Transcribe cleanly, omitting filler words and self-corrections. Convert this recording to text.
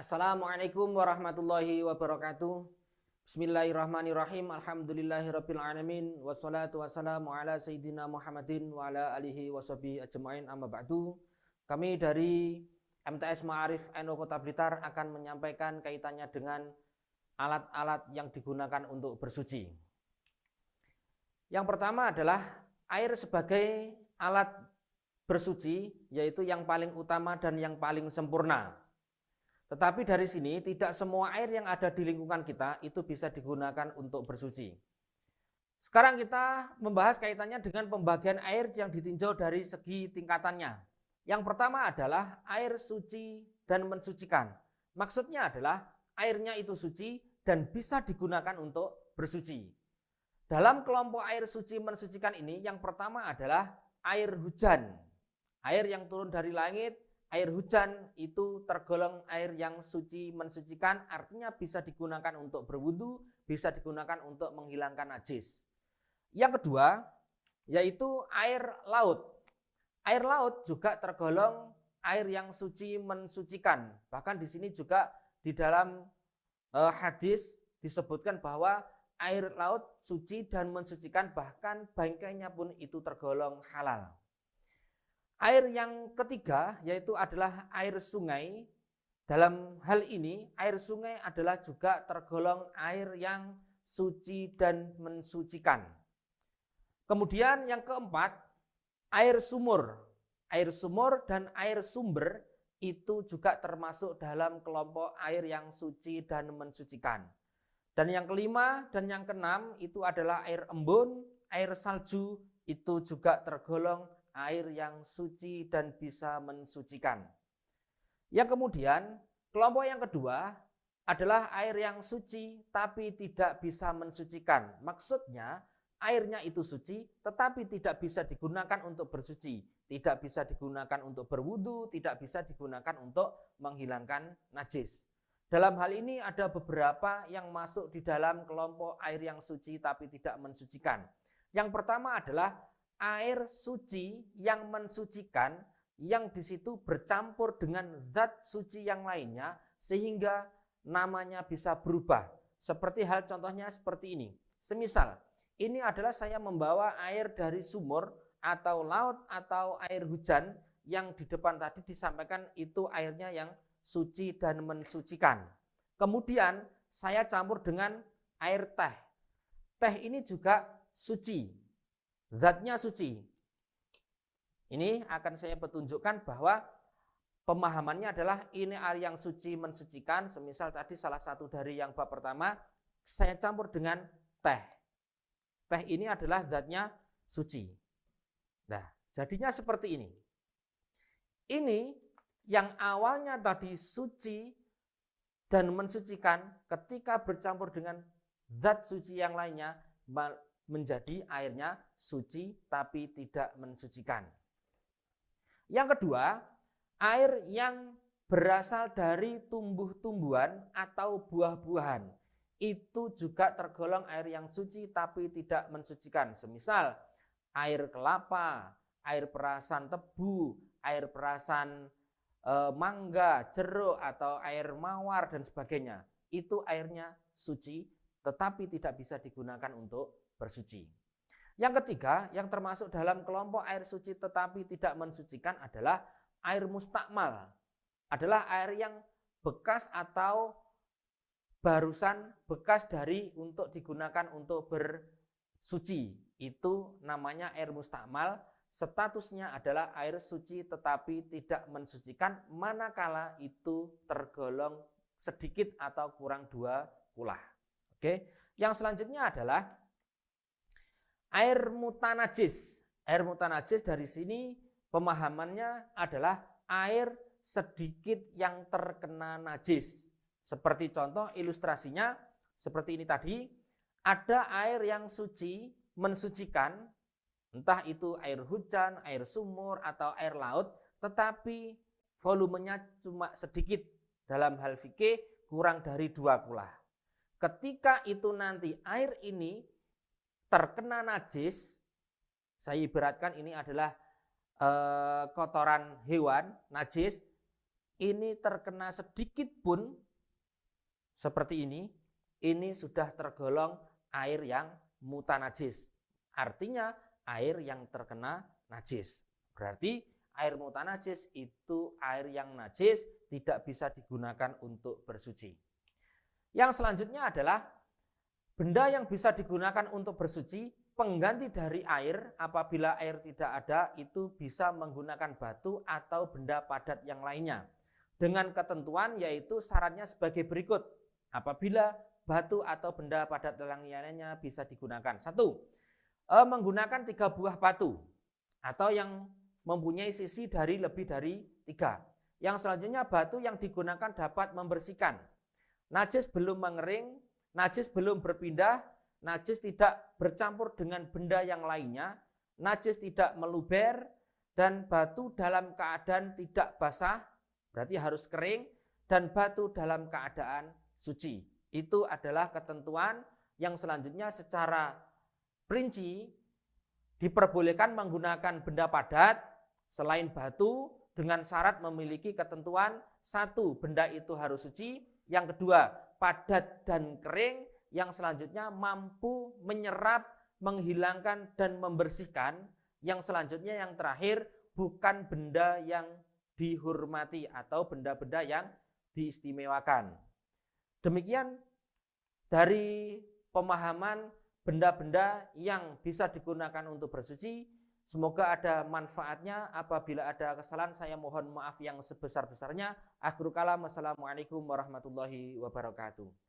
Assalamualaikum warahmatullahi wabarakatuh. Bismillahirrahmanirrahim. Alhamdulillahirabbil alamin wassalatu wassalamu ala sayyidina Muhammadin wa ala alihi washabihi ajmain amma ba'du. Kami dari MTS Ma'arif NU Kota Blitar akan menyampaikan kaitannya dengan alat-alat yang digunakan untuk bersuci. Yang pertama adalah air sebagai alat bersuci, yaitu yang paling utama dan yang paling sempurna. Tetapi dari sini tidak semua air yang ada di lingkungan kita itu bisa digunakan untuk bersuci. Sekarang kita membahas kaitannya dengan pembagian air yang ditinjau dari segi tingkatannya. Yang pertama adalah air suci dan mensucikan. Maksudnya adalah airnya itu suci dan bisa digunakan untuk bersuci. Dalam kelompok air suci mensucikan ini, yang pertama adalah air hujan. Air yang turun dari langit, air hujan itu tergolong air yang suci mensucikan, artinya bisa digunakan untuk berwudu, bisa digunakan untuk menghilangkan najis. Yang kedua, yaitu air laut. Air laut juga tergolong air yang suci mensucikan. Bahkan di sini juga di dalam hadis disebutkan bahwa air laut suci dan mensucikan, bahkan bangkainya pun itu tergolong halal. Air yang ketiga yaitu adalah air sungai. Dalam hal ini air sungai adalah juga tergolong air yang suci dan mensucikan. Kemudian yang keempat, air sumur. Air sumur dan air sumber itu juga termasuk dalam kelompok air yang suci dan mensucikan. Dan yang kelima dan yang keenam itu adalah air embun, air salju, itu juga tergolong air yang suci dan bisa mensucikan. Yang kemudian, kelompok yang kedua adalah air yang suci tapi tidak bisa mensucikan. Maksudnya, airnya itu suci tetapi tidak bisa digunakan untuk bersuci, tidak bisa digunakan untuk berwudu, tidak bisa digunakan untuk menghilangkan najis. Dalam hal ini ada beberapa yang masuk di dalam kelompok air yang suci tapi tidak mensucikan. Yang pertama adalah air suci yang mensucikan, yang di situ bercampur dengan zat suci yang lainnya sehingga namanya bisa berubah. Seperti hal contohnya seperti ini. Semisal, ini adalah saya membawa air dari sumur atau laut atau air hujan yang di depan tadi disampaikan itu airnya yang suci dan mensucikan. Kemudian saya campur dengan air teh. Teh ini juga suci. Zatnya suci. Ini akan saya petunjukkan bahwa pemahamannya adalah ini air yang suci mensucikan. Semisal tadi salah satu dari yang bab pertama, saya campur dengan teh. Teh ini adalah zatnya suci. Nah, jadinya seperti ini. Ini yang awalnya tadi suci dan mensucikan, ketika bercampur dengan zat suci yang lainnya, menjadi airnya suci tapi tidak mensucikan. Yang kedua, air yang berasal dari tumbuh-tumbuhan atau buah-buahan itu juga tergolong air yang suci tapi tidak mensucikan. Semisal air kelapa, air perasan tebu, air perasan mangga, jeruk atau air mawar dan sebagainya. Itu airnya suci tetapi tidak bisa digunakan untuk bersuci. Yang ketiga, yang termasuk dalam kelompok air suci tetapi tidak mensucikan adalah air mustakmal. Adalah air yang bekas atau barusan bekas dari untuk digunakan untuk bersuci. Itu namanya air mustakmal. Statusnya adalah air suci tetapi tidak mensucikan manakala itu tergolong sedikit atau kurang 2 kula. Oke. Yang selanjutnya adalah air mutanajis. Air mutanajis dari sini pemahamannya adalah air sedikit yang terkena najis. Seperti contoh ilustrasinya seperti ini tadi, ada air yang suci mensucikan, entah itu air hujan, air sumur atau air laut, tetapi volumenya cuma sedikit. Dalam hal fikih kurang dari 2 kula. Ketika itu nanti air ini terkena najis, saya ibaratkan ini adalah kotoran hewan, najis, ini terkena sedikit pun seperti ini sudah tergolong air yang mutanajis. Artinya air yang terkena najis. Berarti air mutanajis itu air yang najis, tidak bisa digunakan untuk bersuci. Yang selanjutnya adalah benda yang bisa digunakan untuk bersuci, pengganti dari air apabila air tidak ada itu bisa menggunakan batu atau benda padat yang lainnya. Dengan ketentuan yaitu syaratnya sebagai berikut. Apabila batu atau benda padat yang lainnya bisa digunakan. 1. Menggunakan 3 buah batu atau yang mempunyai sisi dari lebih dari 3. Yang selanjutnya batu yang digunakan dapat membersihkan. Najis belum mengering, najis belum berpindah, najis tidak bercampur dengan benda yang lainnya, najis tidak meluber, dan batu dalam keadaan tidak basah, berarti harus kering, dan batu dalam keadaan suci. Itu adalah ketentuan yang selanjutnya secara perinci diperbolehkan menggunakan benda padat selain batu dengan syarat memiliki ketentuan 1. Benda itu harus suci, yang kedua padat dan kering, yang selanjutnya mampu menyerap, menghilangkan dan membersihkan, yang selanjutnya yang terakhir bukan benda yang dihormati atau benda-benda yang diistimewakan. Demikian dari pemahaman benda-benda yang bisa digunakan untuk bersuci. Semoga ada manfaatnya. Apabila ada kesalahan saya mohon maaf yang sebesar-besarnya. Akhirul kalam. Assalamualaikum warahmatullahi wabarakatuh.